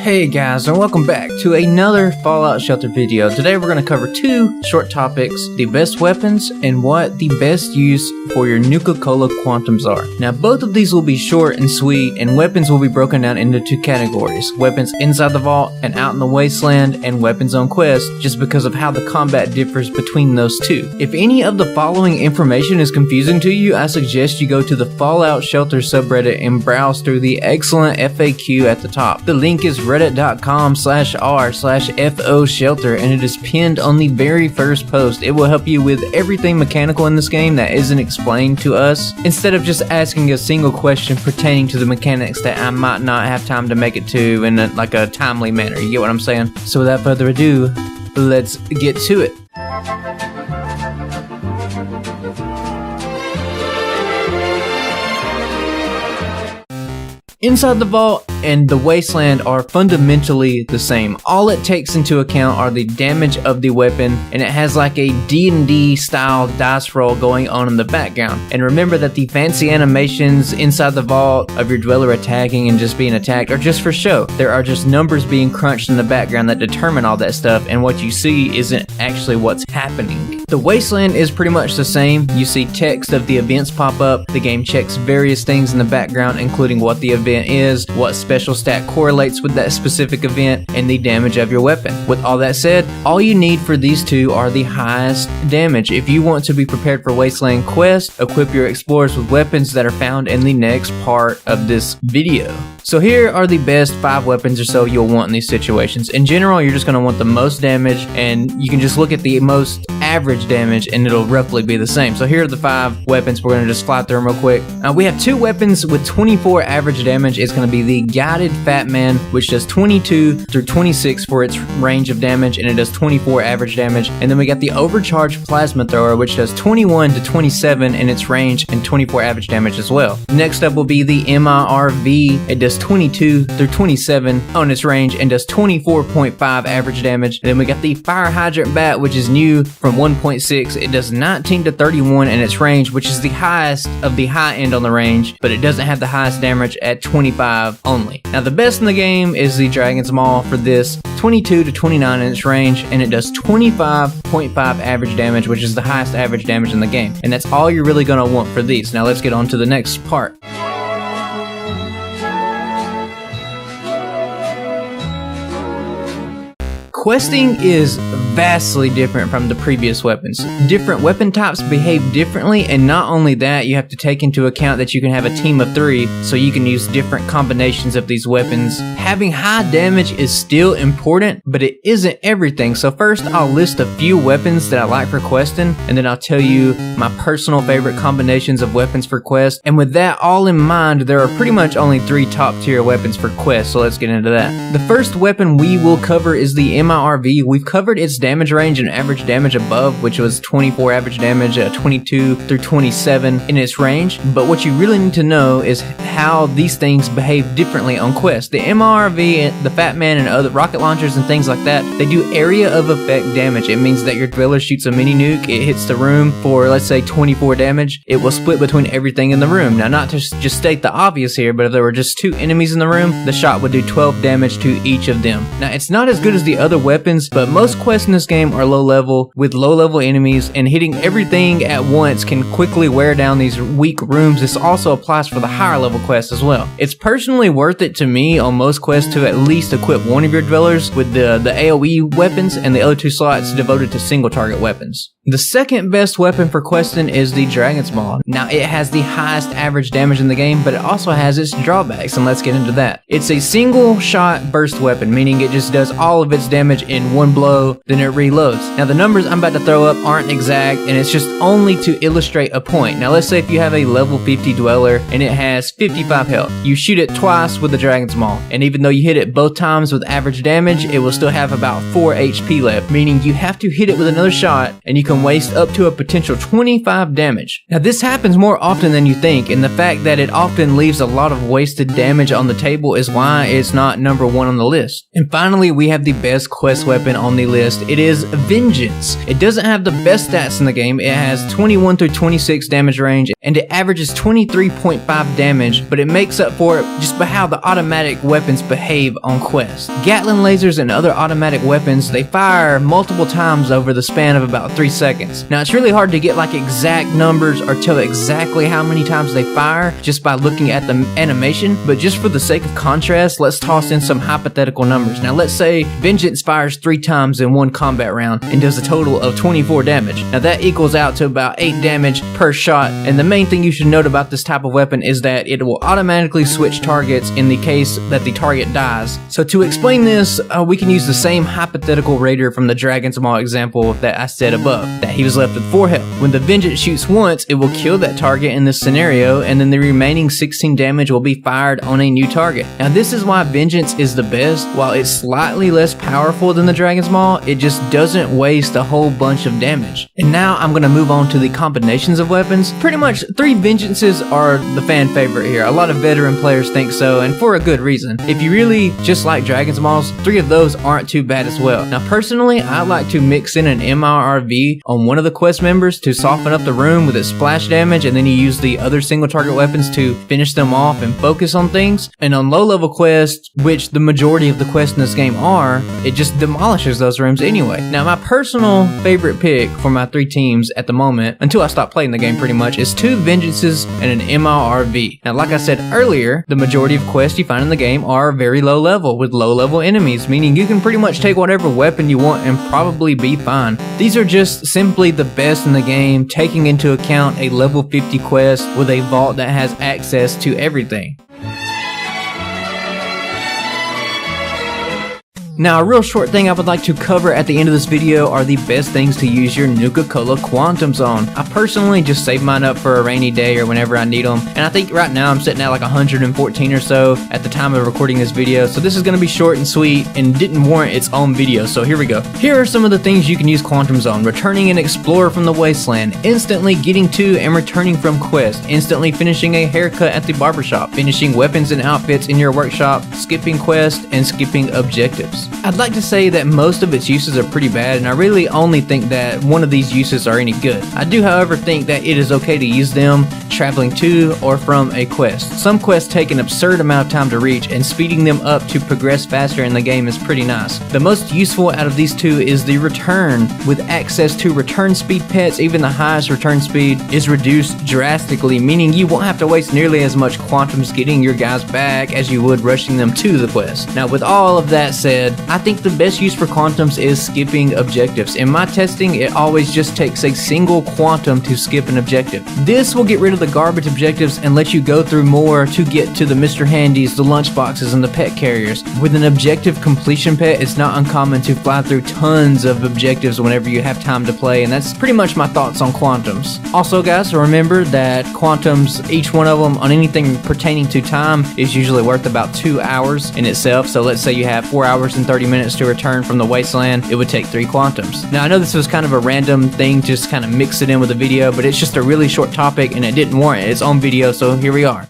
Hey guys, and welcome back to another Fallout Shelter video. Today we're going to cover two short topics: the best weapons and what the best use for your Nuka Cola Quantums are. Now both of these will be short and sweet, and weapons will be broken down into two categories: weapons inside the vault and out in the Wasteland, and weapons on quest, just because of how the combat differs between those two. If any of the following information is confusing to you, I suggest you go to the Fallout Shelter subreddit and browse through the excellent FAQ at the top. The link is reddit.com/r/FO-shelter, and it is pinned on the very first post. It will help you with everything mechanical in this game that isn't explained to us, instead of just asking a single question pertaining to the mechanics that I might not have time to make it to in a timely manner. You get what I'm saying? So without further ado, let's get to it. Inside the Vault and the Wasteland are fundamentally the same. All it takes into account are the damage of the weapon, and it has like a D&D style dice roll going on in the background. And remember that the fancy animations inside the vault of your dweller attacking and just being attacked are just for show. There are just numbers being crunched in the background that determine all that stuff, and what you see isn't actually what's happening. The Wasteland is pretty much the same. You see text of the events pop up. The game checks various things in the background, including what the event is, what special stat correlates with that specific event, and the damage of your weapon. With all that said, all you need for these two are the highest damage. If you want to be prepared for Wasteland quest, equip your explorers with weapons that are found in the next part of this video. So here are the best 5 weapons or so you'll want in these situations. In general, you're just going to want the most damage, and you can just look at the most average damage and it'll roughly be the same. So here are the 5 weapons. We're going to just fly through them real quick. We have 2 weapons with 24 average damage. It's going to be the Guided Fat Man, which does 22 through 26 for its range of damage, and it does 24 average damage. And then we got the Overcharged Plasma Thrower, which does 21 to 27 in its range and 24 average damage as well. Next up will be the MIRV. It does 22 through 27 on its range and does 24.5 average damage. And then we got the Fire Hydrant Bat, which is new from 1.6. It does 19 to 31 in its range, which is the highest of the high end on the range, but it doesn't have the highest damage at 25 only. Now the best in the game is the Dragon's Maw for this, 22 to 29 in its range, and it does 25.5 average damage, which is the highest average damage in the game. And that's all you're really going to want for these. Now let's get on to the next part. Questing is vastly different from the previous weapons. Different weapon types behave differently, and not only that, you have to take into account that you can have a team of 3, so you can use different combinations of these weapons. Having high damage is still important, but it isn't everything. So first, I'll list a few weapons that I like for questing, and then I'll tell you my personal favorite combinations of weapons for quest. And with that all in mind, there are pretty much only 3 top tier weapons for quest, so let's get into that. The first weapon we will cover is the MIRV. We've covered its damage range and average damage above, which was 24 average damage, 22 through 27 in its range. But what you really need to know is how these things behave differently on quest. The MIRV, the Fat Man, and other rocket launchers and things like that, they do area of effect damage. It means that your dweller shoots a mini nuke, it hits the room for, let's say, 24 damage. It will split between everything in the room. Now, not to just state the obvious here, but if there were just 2 enemies in the room, the shot would do 12 damage to each of them. Now, it's not as good as the other weapons, but most quests in this game are low level with low level enemies, and hitting everything at once can quickly wear down these weak rooms. This also applies for the higher level quests as well. It's personally worth it to me on most quests to at least equip one of your dwellers with the AoE weapons and the other 2 slots devoted to single target weapons. The second best weapon for questing is the Dragon's Maw. Now it has the highest average damage in the game, but it also has its drawbacks, and let's get into that. It's a single shot burst weapon, meaning it just does all of its damage in one blow, then it reloads. Now the numbers I'm about to throw up aren't exact, and it's just only to illustrate a point. Now let's say if you have a level 50 dweller and it has 55 health, you shoot it twice with the Dragon's Maw, and even though you hit it both times with average damage, it will still have about 4 HP left, meaning you have to hit it with another shot, and you can waste up to a potential 25 damage. Now this happens more often than you think, and the fact that it often leaves a lot of wasted damage on the table is why it's not number 1 on the list. And finally, we have the best quest weapon on the list. it is Vengeance. It doesn't have the best stats in the game. It has 21 through 26 damage range, and it averages 23.5 damage, but it makes up for it just by how the automatic weapons behave on quest. Gatling lasers and other automatic weapons, they fire multiple times over the span of about 3 seconds. Now, it's really hard to get like exact numbers or tell exactly how many times they fire just by looking at the animation, but just for the sake of contrast, let's toss in some hypothetical numbers. Now, let's say Vengeance fires 3 times in one combat round and does a total of 24 damage. Now, that equals out to about 8 damage per shot, and the main thing you should note about this type of weapon is that it will automatically switch targets in the case that the target dies. So to explain this, we can use the same hypothetical raider from the Dragon's Maw example that I said above, that he was left with 4 health. When the Vengeance shoots once, it will kill that target in this scenario, and then the remaining 16 damage will be fired on a new target. Now, this is why Vengeance is the best. While it's slightly less powerful than the Dragon's Maw, it just doesn't waste a whole bunch of damage. And now I'm going to move on to the combinations of weapons. Pretty much 3 Vengeances are the fan favorite here. A lot of veteran players think so, and for a good reason. If you really just like Dragon's Maws, 3 of those aren't too bad as well. Now, personally, I like to mix in an MIRV on one of the quest members to soften up the room with its splash damage, and then you use the other single target weapons to finish them off and focus on things. And on low level quests, which the majority of the quests in this game are, it just demolishes those rooms anyway. Now, my personal favorite pick for my 3 teams at the moment, until I stop playing the game pretty much, is 2 Vengeances and an MIRV. Now, like I said earlier, the majority of quests you find in the game are very low level with low level enemies, meaning you can pretty much take whatever weapon you want and probably be fine. These are just simply the best in the game, taking into account a level 50 quest with a vault that has access to everything. Now, a real short thing I would like to cover at the end of this video are the best things to use your Nuka Cola Quantums on. I personally just save mine up for a rainy day or whenever I need them, and I think right now I'm sitting at like 114 or so at the time of recording this video, so this is going to be short and sweet and didn't warrant its own video, so here we go. Here are some of the things you can use Quantums on: returning an explorer from the Wasteland, instantly getting to and returning from quest, instantly finishing a haircut at the barbershop, finishing weapons and outfits in your workshop, skipping quest, and skipping objectives. I'd like to say that most of its uses are pretty bad, and I really only think that one of these uses are any good. I do, however, think that it is okay to use them traveling to or from a quest. Some quests take an absurd amount of time to reach, and speeding them up to progress faster in the game is pretty nice. The most useful out of these 2 is the return. With access to return speed pets, even the highest return speed is reduced drastically, meaning you won't have to waste nearly as much Quantums getting your guys back as you would rushing them to the quest. Now, with all of that said, I think the best use for Quantums is skipping objectives. In my testing, it always just takes a single Quantum to skip an objective. This will get rid of the garbage objectives and let you go through more to get to the Mr. Handies, the lunchboxes, and the pet carriers. With an objective completion pet, it's not uncommon to fly through tons of objectives whenever you have time to play, and that's pretty much my thoughts on Quantums. Also, guys, remember that Quantums, each one of them on anything pertaining to time, is usually worth about 2 hours in itself. So let's say you have 4 hours and 30 minutes to return from the Wasteland, it would take 3 Quantums. Now, I know this was kind of a random thing, just kind of mix it in with the video, but it's just a really short topic and it didn't warrant its own video, so here we are.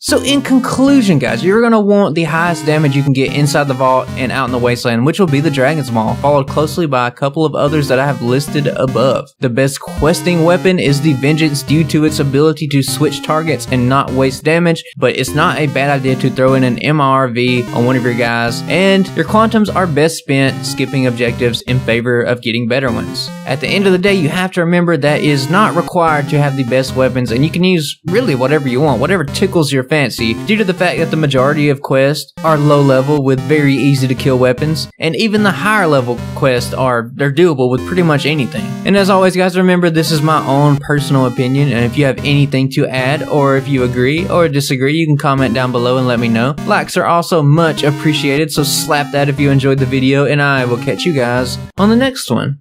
So in conclusion, guys, you're going to want the highest damage you can get inside the vault and out in the Wasteland, which will be the Dragon's Maw, followed closely by a couple of others that I have listed above. The best questing weapon is the Vengeance due to its ability to switch targets and not waste damage, but it's not a bad idea to throw in an MIRV on one of your guys, and your Quantums are best spent skipping objectives in favor of getting better ones. At the end of the day, you have to remember that it is not required to have the best weapons, and you can use really whatever you want, whatever tickles your fancy, due to the fact that the majority of quests are low level with very easy to kill weapons, and even the higher level quests they're doable with pretty much anything. And as always, guys, remember this is my own personal opinion, and if you have anything to add, or if you agree or disagree, you can comment down below and let me know. Likes are also much appreciated, so slap that if you enjoyed the video, and I will catch you guys on the next one.